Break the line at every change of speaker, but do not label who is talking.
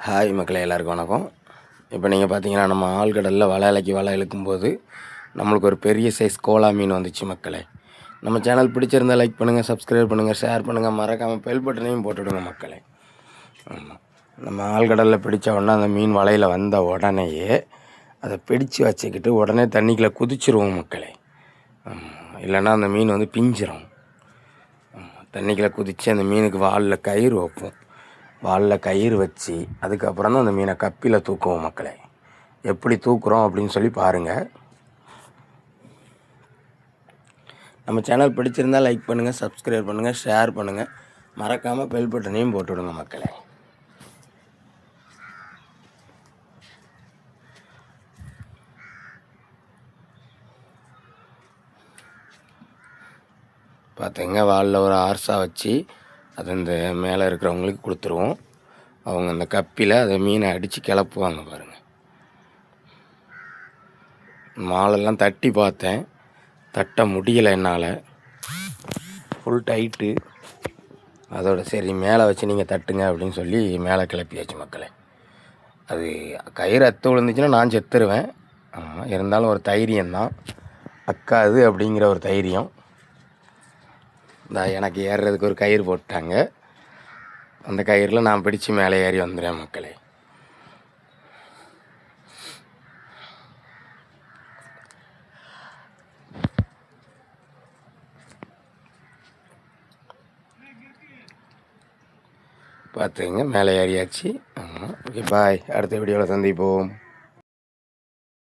Hi மக்களே, எல்லாருக்கும் வணக்கம். இப்போ நீங்கள் பார்த்தீங்கன்னா நம்ம ஆழ்கடலில் வலை இழுக்கும்போது நம்மளுக்கு ஒரு பெரிய சைஸ் கோலா மீன் வந்துச்சு மக்களே. நம்ம சேனல் பிடிச்சிருந்தால் லைக் பண்ணுங்கள், சப்ஸ்கிரைப் பண்ணுங்கள், ஷேர் பண்ணுங்கள், மறக்காமல் பெல் பட்டனையும் போட்டுவிடுங்க மக்களே. ஆமாம், நம்ம ஆழ்கடலில் பிடித்த உடனே அந்த மீன் வலையில் வந்த உடனேயே அதை பிடிச்சு வச்சுக்கிட்டு உடனே தண்ணிக்குள்ளே குதிச்சிருவோம் மக்களே. இல்லைன்னா அந்த மீன் வந்து பிஞ்சிரும். தண்ணிக்குள்ளே குதித்து அந்த மீனுக்கு வாலில் கயிறு வைப்போம். வாலில் கயிறு வச்சு அதுக்கப்புறம் தான் அந்த மீனை கப்பியில் தூக்குவோம் மக்களே. எப்படி தூக்குறோம் அப்படின்னு சொல்லி பாருங்கள். நம்ம சேனல் பிடிச்சிருந்தால் லைக் பண்ணுங்கள், சப்ஸ்கிரைப் பண்ணுங்கள், ஷேர் பண்ணுங்கள், மறக்காமல் பெல் பட்டனையும் போட்டு விடுங்க மக்களே. பார்த்துங்க, வாலில் ஒரு ஆர்ஸா வச்சு அது இந்த மேலே இருக்கிறவங்களுக்கு கொடுத்துருவோம். அவங்க அந்த கப்பியில் அதை மீனை அடித்து கிளப்புவாங்க பாருங்கள். மாலெல்லாம் தட்டி பார்த்தேன், தட்ட முடியலை என்னால், ஃபுல் டைட்டு. அதோட சரி மேலே வச்சு நீங்கள் தட்டுங்க அப்படின்னு சொல்லி மேலே கிளப்பியாச்சு மக்களே. அது கயிறு அத்து விழுந்துச்சுன்னா நான் செத்துருவேன். ஆமாம், இருந்தாலும் ஒரு தைரியம்தான், அக்காது அப்படிங்கிற ஒரு தைரியம். எனக்கு ஏறுறதுக்கு ஒரு கயிறு போட்டாங்க. அந்த கயிறில் நான் பிடிச்சி மேலே ஏறி வந்துடுறேன் மக்களே. பார்த்துங்க, மேலே ஏறியாச்சு. ஆமாம், ஓகே, பாய். அடுத்த வீடியோவில் சந்திப்போம்.